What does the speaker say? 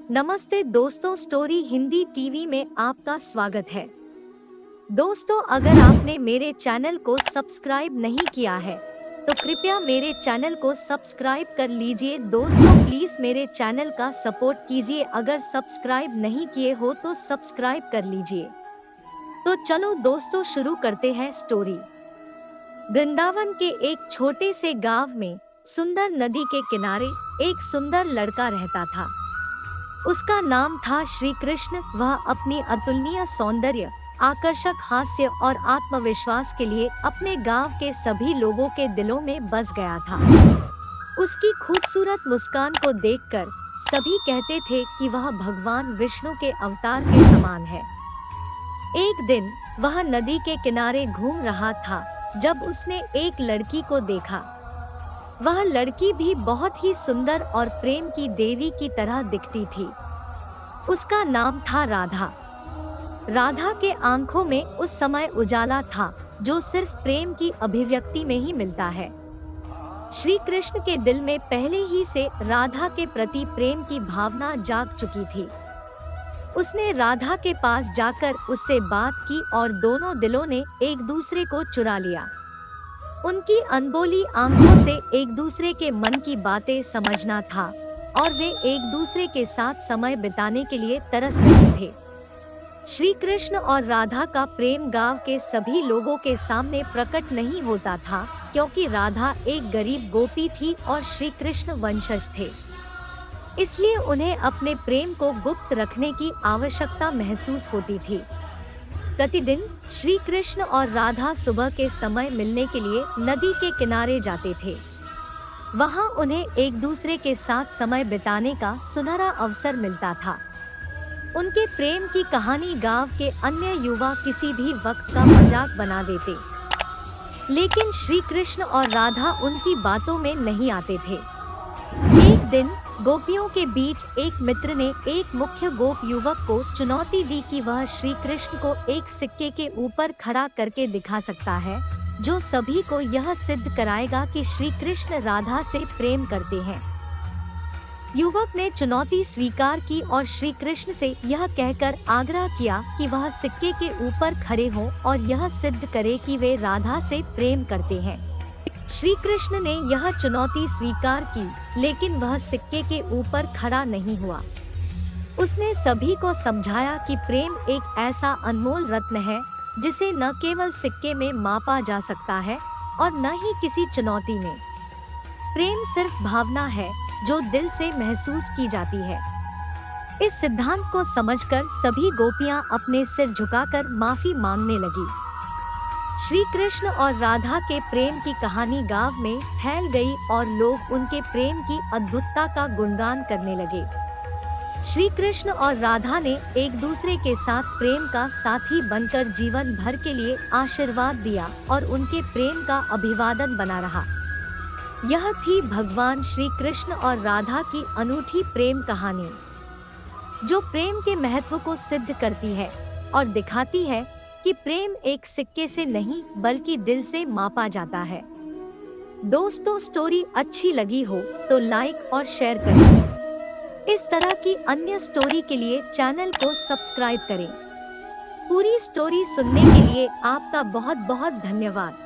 नमस्ते दोस्तों, story Hindi TV में आपका स्वागत है। दोस्तों, अगर आपने मेरे चैनल को सब्सक्राइब नहीं किया है तो कृपया मेरे चैनल को सब्सक्राइब कर लीजिए। दोस्तों, प्लीज मेरे चैनल का सपोर्ट कीजिए। अगर सब्सक्राइब नहीं किए हो तो सब्सक्राइब कर लीजिए। तो चलो दोस्तों, शुरू करते हैं स्टोरी। वृंदावन के एक छोटे से गांव में सुंदर नदी के किनारे एक सुंदर लड़का रहता था। उसका नाम था श्री कृष्ण। वह अपनी अतुलनीय सौंदर्य, आकर्षक हास्य और आत्मविश्वास के लिए अपने गांव के सभी लोगों के दिलों में बस गया था। उसकी खूबसूरत मुस्कान को देखकर सभी कहते थे कि वह भगवान विष्णु के अवतार के समान है। एक दिन वह नदी के किनारे घूम रहा था जब उसने एक लड़की को देखा। वह लड़की भी बहुत ही सुंदर और प्रेम की देवी की तरह दिखती थी। उसका नाम था राधा। राधा के आंखों में उस समय उजाला था जो सिर्फ प्रेम की अभिव्यक्ति में ही मिलता है। श्री कृष्ण के दिल में पहले ही से राधा के प्रति प्रेम की भावना जाग चुकी थी। उसने राधा के पास जाकर उससे बात की और दोनों दिलों ने एक दूसरे को चुरा लिया। उनकी अनबोली आंखों से एक दूसरे के मन की बातें समझना था और वे एक दूसरे के साथ समय बिताने के लिए तरस रहे थे। श्री कृष्ण और राधा का प्रेम गांव के सभी लोगों के सामने प्रकट नहीं होता था, क्योंकि राधा एक गरीब गोपी थी और श्री कृष्ण वंशज थे। इसलिए उन्हें अपने प्रेम को गुप्त रखने की आवश्यकता महसूस होती थी। प्रतिदिन श्री कृष्ण और राधा सुबह के समय मिलने के लिए नदी के किनारे जाते थे। वहां उन्हें एक दूसरे के साथ समय बिताने का सुनहरा अवसर मिलता था। उनके प्रेम की कहानी गांव के अन्य युवा किसी भी वक्त का मजाक बना देते, लेकिन श्री कृष्ण और राधा उनकी बातों में नहीं आते थे। एक दिन गोपियों के बीच एक मित्र ने एक मुख्य गोप युवक को चुनौती दी कि वह श्री कृष्ण को एक सिक्के के ऊपर खड़ा करके दिखा सकता है, जो सभी को यह सिद्ध कराएगा कि श्री कृष्ण राधा से प्रेम करते हैं। युवक ने चुनौती स्वीकार की और श्री कृष्ण से यह कहकर आग्रह किया कि वह सिक्के के ऊपर खड़े हों और यह सिद्ध करे कि वे राधा से प्रेम करते हैं। श्री कृष्ण ने यह चुनौती स्वीकार की, लेकिन वह सिक्के के ऊपर खड़ा नहीं हुआ। उसने सभी को समझाया कि प्रेम एक ऐसा अनमोल रत्न है जिसे न केवल सिक्के में मापा जा सकता है और न ही किसी चुनौती में। प्रेम सिर्फ भावना है जो दिल से महसूस की जाती है। इस सिद्धांत को समझकर सभी गोपियां अपने सिर झुकाकर माफी मांगने लगी। श्री कृष्ण और राधा के प्रेम की कहानी गांव में फैल गई और लोग उनके प्रेम की अद्भुतता का गुणगान करने लगे। श्री कृष्ण और राधा ने एक दूसरे के साथ प्रेम का साथी बनकर जीवन भर के लिए आशीर्वाद दिया और उनके प्रेम का अभिवादन बना रहा। यह थी भगवान श्री कृष्ण और राधा की अनूठी प्रेम कहानी, जो प्रेम के महत्व को सिद्ध करती है और दिखाती है कि प्रेम एक सिक्के से नहीं बल्कि दिल से मापा जाता है। दोस्तों, स्टोरी अच्छी लगी हो तो लाइक और शेयर करें। इस तरह की अन्य स्टोरी के लिए चैनल को सब्सक्राइब करें। पूरी स्टोरी सुनने के लिए आपका बहुत बहुत धन्यवाद।